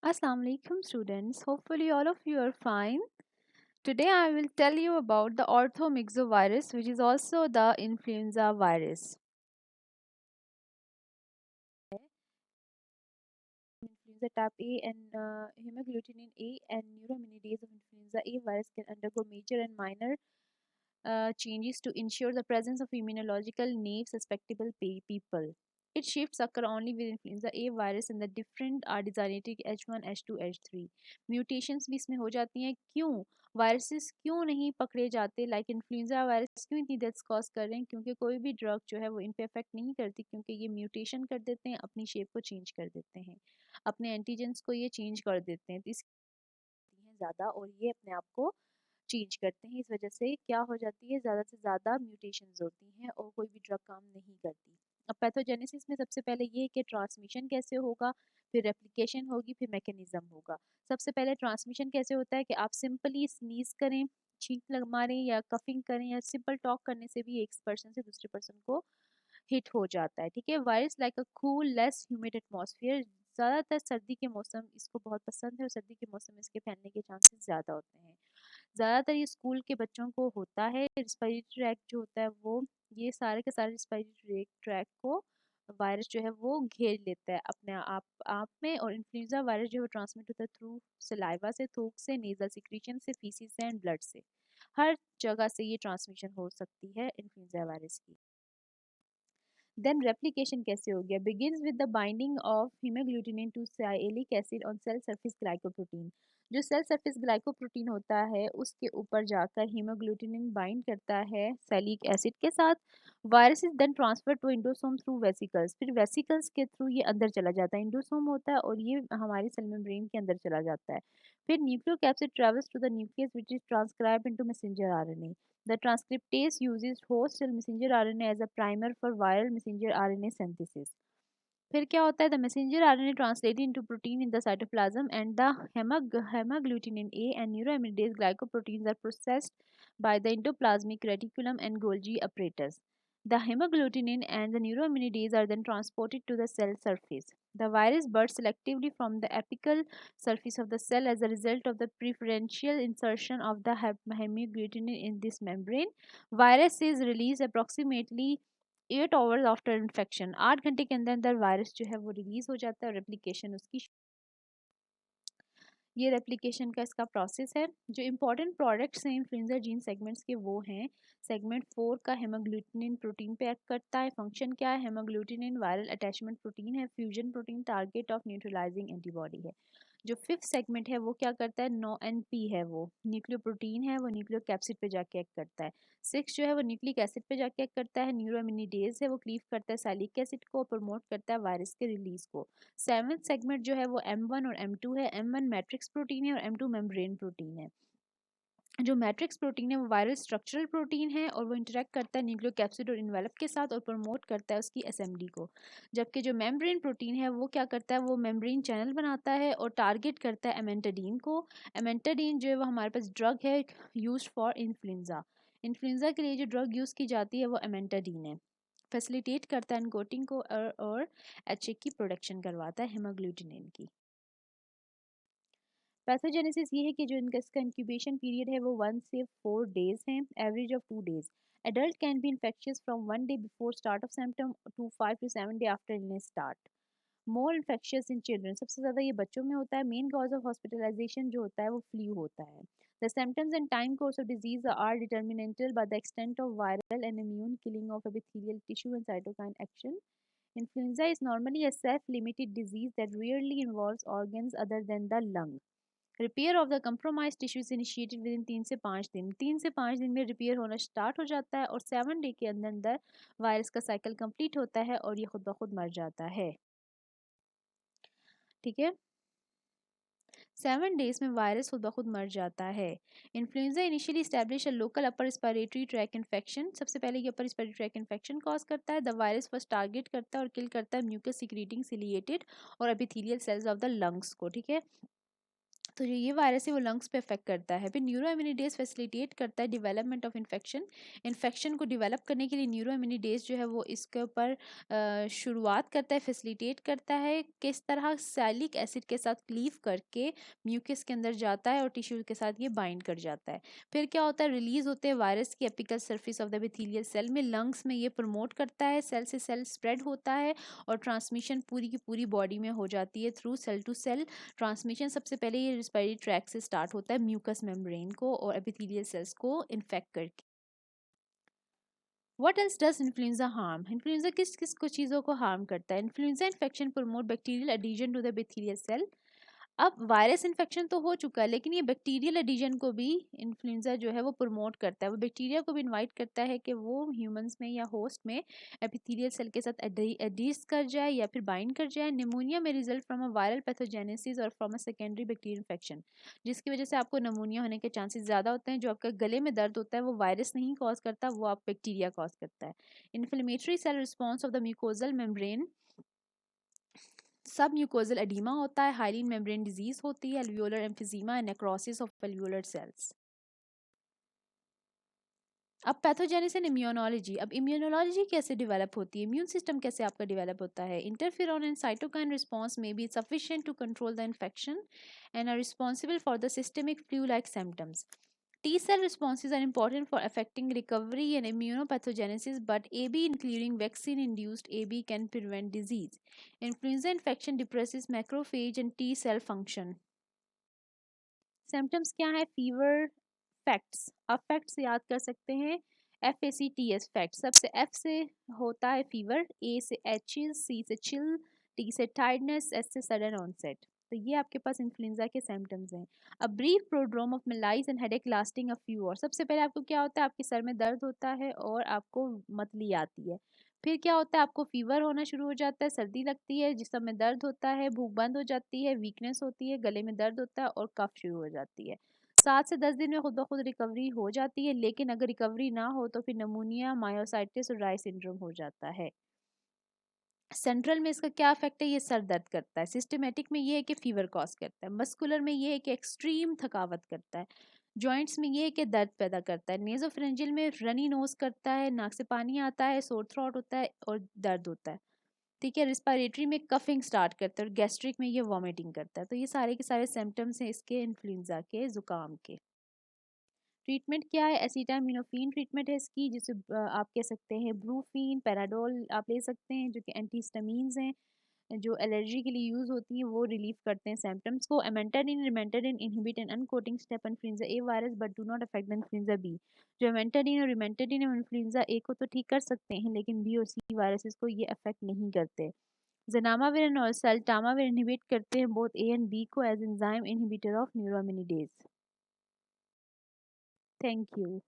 Assalamu alaikum students. Hopefully all of you are fine. Today I will tell you about the orthomyxovirus, which is also the influenza virus. Influenza type A and hemagglutinin A and neuraminidase of influenza A virus can undergo major and minor changes to ensure the presence of immunological naive susceptible people. Its shifts occur only with influenza A virus and the different are designated H1, H2, H3. Mutations भी इसमें हो जाती हैं क्यों viruses क्यों नहीं पकड़े जाते लाइक इन्फ्लुएंजा वायरस क्यों इतनी डेथ्स कॉज कर रहे हैं क्योंकि कोई भी ड्रग जो है वो इन पे इफेक्ट नहीं करती क्योंकि ये म्यूटेशन कर देते हैं अपनी शेप को चेंज कर देते हैं अपने एंटीजेंस को ये चेंज कर देते हैं तो इसकी ज़्यादा और ये अपने आप को चेंज करते हैं इस वजह से क्या हो जाती है ज़्यादा से ज़्यादा म्यूटेशंस होती हैं और कोई भी ड्रग काम नहीं करती अब पैथोजेनेसिस में सबसे पहले ये है कि ट्रांसमिशन कैसे होगा फिर रेप्लिकेशन होगी फिर मैकेनिज्म होगा सबसे पहले ट्रांसमिशन कैसे होता है कि आप सिंपली स्नीज करें छींक लग मारें या कफिंग करें या सिंपल टॉक करने से भी एक पर्सन से दूसरे पर्सन को हिट हो जाता है ठीक है virus like a cool less humid atmosphere ज़्यादातर सर्दी के मौसम इसको बहुत पसंद है और सर्दी के मौसम में इसके फैलने के चांसेस ज़्यादा होते हैं ज़्यादातर ये स्कूल के बच्चों को होता है रिस्पायरेटरी ट्रैक जो होता है वो ये सारे के सारे रिस्पायरेटरी ट्रैक को वायरस जो है वो घेर लेता है अपने आप में और इन्फ्लुएंजा वायरस जो है ट्रांसमिट होता है थ्रू सलाइवा से थूक से नेजल सिक्रीशन से फीसिस से एंड ब्लड से हर जगह से ये ट्रांसमिशन हो सकती है इन्फ्लुएंजा वायरस की देन रेप्लिकेशन कैसे हो गया begins with the binding of haemagglutinin to sialic acid on cell surface glycoprotein जो सेल सरफेस ग्लाइकोप्रोटीन होता है उसके ऊपर जाकर हीमोग्लूटिनिन बाइंड करता है सैलिक एसिड के साथ virus is then transfer to endosome through vesicles फिर वेसिकल्स के थ्रू ये अंदर चला जाता है इंडोसोम होता है और ये हमारी सेल मेम्ब्रेन के अंदर चला जाता है फिर nucleocapsid travels to the nucleus which is transcribe into messenger RNA The transcriptase uses host cell messenger RNA as a primer for viral messenger RNA synthesis. फिर क्या होता है the messenger RNA translated into protein in the cytoplasm and the hemagglutinin A and neuraminidase glycoproteins are processed by the endoplasmic reticulum and Golgi apparatus. The hemagglutinin and the neuraminidase are then transported to the cell surface. The virus bursts selectively from the apical surface of the cell as a result of the preferential insertion of the hemagglutinin in this membrane. Virus is released approximately 8 hours after infection 8 घंटे के अंदर अंदर virus जो है वो release हो जाता है और रेप्लिकेशन उसकी ये रेप्लिकेशन का इसका प्रोसेस है जो इंपॉर्टेंट प्रोडक्ट्स हैं इन्फ्लुएंजा जीन सेगमेंट्स के वो हैं सेगमेंट 4 का हेमोग्लूटिनिन प्रोटीन पे एक्ट करता है फंक्शन क्या है हेमोग्लूटिनिन वायरल अटैचमेंट प्रोटीन है fusion protein target of neutralising antibody है जो फिफ्थ सेगमेंट है वो क्या करता है नो एन पी है वो न्यूक्लियोप्रोटीन है वो न्यूक्लियो कैप्सिड पे जाके एक्ट करता है सिक्स जो है वो न्यूक्लिक एसिड पे जाके एक्ट करता है न्यूरोमिनिडेज है वो क्लीव करता है सैलिक एसिड को प्रमोट करता है वायरस के रिलीज को सेवन्थ सेगमेंट जो है वो M1 और M2 है M1 मैट्रिक्स प्रोटीन है और M2 मेम्ब्रेन प्रोटीन है जो मैट्रिक्स प्रोटीन है वो वायरल स्ट्रक्चरल प्रोटीन है और वो इंटरेक्ट करता है न्यूक्लियोकैप्सिड और इन्वेलप के साथ और प्रमोट करता है उसकी असेंबली को जबकि जो मेम्ब्रेन प्रोटीन है वो क्या करता है वो मेम्ब्रेन चैनल बनाता है और टारगेट करता है एमेंटाडीन को एमेंटाडीन जो है वो हमारे पास ड्रग है यूज फॉर इन्फ्लुएंजा इन्फ्लुएंजा के लिए जो ड्रग यूज़ की जाती है वो एमेंटाडीन है फैसिलिटेट करता है एनकोटिंग को और एच की प्रोडक्शन करवाता है हेमोग्लूटिनिन की पैथोजेनेसिस ये है कि जो इनका इसका इंक्यूबेशन पीरियड है वो 1 से 4 डेज है average of 2 days adult can be infectious from 1 day before start of symptom to 5 to 7 day after illness start more infectious in children सबसे ज़्यादा ये बच्चों में होता है मेन कॉज ऑफ हॉस्पिटलाइजेशन जो होता है वो फ्लू होता है the symptoms and time course of disease are determined by the extent of viral and immune killing of epithelial tissue and cytokine action Influenza is normally a self-limited disease that rarely involves organs other than the lung. Repair of the compromised tissue is initiated with in 3 से 5 दिन 3 से 5 दिन में repair होना start हो जाता है और 7 डे के अंदर अंदर वायरस का साइकिल कंप्लीट होता है और ये खुद ब खुद मर जाता है ठीक है 7 डेज में वायरस खुद ब खुद मर जाता है influenza initially establish a local upper respiratory track infection सबसे पहले ये upper respiratory track infection cause करता है द वायरस फर्स्ट टारगेट करता है और किल करता है म्यूकस सिक्रीटिंग सिलिएटेड और epithelial sales of the lungs को ठीक है तो जो ये वायरस है वो लंग्स पे अफेक्ट करता है। फिर न्यूरो इम्यूनिडेज फैसिलिटेट करता है डेवलपमेंट ऑफ इन्फेक्शन को डेवलप करने के लिए न्यूरो इम्यूनिडेज जो है वो इसके ऊपर शुरुआत करता है, फैसिलिटेट करता है किस तरह सैलिक एसिड के साथ क्लीव करके म्यूकस के अंदर जाता है और टिश्यू के साथ ये बाइंड कर जाता है। फिर क्या होता है, रिलीज होते हैं वायरस की apical surface of the epithelial cell में, लंग्स में ये प्रमोट करता है, सेल से सेल स्प्रेड होता है और ट्रांसमिशन पूरी की पूरी बॉडी में हो जाती है through cell to cell transmission. सबसे पहले ये रिस्पिरेटरी ट्रैक से स्टार्ट होता है म्यूकस मेम्ब्रेन को और एपिथेलियल सेल्स को इन्फेक्ट करके। What else does influenza harm? Influenza किस किस को चीज़ों को हार्म करता है? Influenza infection promote bacterial addition to the bacterial cell. अब वायरस इन्फेक्शन तो हो चुका है लेकिन ये बैक्टीरियल एडिशन को भी इन्फ्लुएंजा जो है वो प्रमोट करता है। वो बैक्टीरिया को भी इनवाइट करता है कि वो ह्यूमंस में या होस्ट में एपिथेलियल सेल के साथ एडिस कर जाए या फिर बाइंड कर जाए। निमोनिया में result from a viral pathogenesis और from a secondary bacterial infection, जिसकी वजह से आपको नमूनिया होने के चांसेस ज़्यादा होते हैं। जो आपका गले में दर्द होता है वो वायरस नहीं कॉज करता, वो आप बैक्टीरिया कॉज करता है। Inflammatory cell response of the mucosal membrane, submucosal oedema होता है, हाइलिन मेम्ब्रेन डिजीज होती है, alveolar emphysema, necrosis of alveolar cells. अब पैथोजेनिस एंड इम्यूनोलॉजी। अब इम्यूनोलॉजी कैसे डेवलप होती है, इम्यून सिस्टम कैसे आपका डेवलप होता है? इंटरफेरॉन एंड साइटोकाइन रिस्पॉन्स में be sufficient to control the infection and are responsible for the systemic flu like symptoms. T cell responses are important for affecting recovery and immunopathogenesis, but AB, including vaccine induced AB, can prevent disease. Influenza infection depresses macrophage and T cell function. Symptoms क्या है? Fever, facts. आप facts याद कर सकते हैं, FACTS facts. सबसे F से होता है फीवर, A से एचेस, C से चिल, T से टायर्डनेस, S से सडन ऑनसेट। तो ये आपके पास इन्फ्लुएंजा के सिम्टम्स हैं। A brief prodrome of malaise and headache lasting a few hour. सबसे पहले आपको क्या होता है, आपके सर में दर्द होता है और आपको मतली आती है। फिर क्या होता है, आपको फीवर होना शुरू हो जाता है, सर्दी लगती है, जिसम में दर्द होता है, भूख बंद हो जाती है, वीकनेस होती है, गले में दर्द होता है और कफ शुरू हो जाती है। 7 से 10 दिन में खुद ब खुद रिकवरी हो जाती है, लेकिन अगर रिकवरी ना हो तो फिर नमूनिया, मायोसाइटिस और ड्राई सिंड्रोम हो जाता है। सेंट्रल में इसका क्या इफेक्ट है, ये सर दर्द करता है। सिस्टमेटिक में ये है कि फीवर कॉज करता है। मस्कुलर में ये है कि एक्सट्रीम थकावट करता है। जॉइंट्स में ये है कि दर्द पैदा करता है। नेजोफेरेंजियल में रनी नोज करता है, नाक से पानी आता है, सोर थ्रोट होता है और दर्द होता है। ठीक है, रिस्पायरेटरी में कफिंग स्टार्ट करता है और गैस्ट्रिक में ये वॉमिटिंग करता है। तो ये सारे के सारे सिम्टम्स हैं इसके इन्फ्लुएंजा के, जुकाम के। ट्रीटमेंट क्या है? एसिटामिनोफेन ट्रीटमेंट है इसकी, जिसे आप कह सकते हैं ब्रूफीन, पैराडोल आप ले सकते हैं, जो कि एंटीहिस्टामिन्स हैं, जो एलर्जी के लिए यूज़ होती हैं, वो रिलीव करते हैं सिम्टम्स को। Amantadine inhibit an uncoating step influenza A virus but do not affect the influenza B. जो इमेंटाडिन और इमेंटाडिन इन्फ्लुएंजा ए को तो ठीक कर सकते हैं, लेकिन बी और सी वायरसेस को ये अफेक्ट नहीं करते। ज़नामाविर और सल्टामाविर इनहिबिट करते हैं बोथ ए एंड बी को as enzyme inhibitor of neuraminidase. Thank you.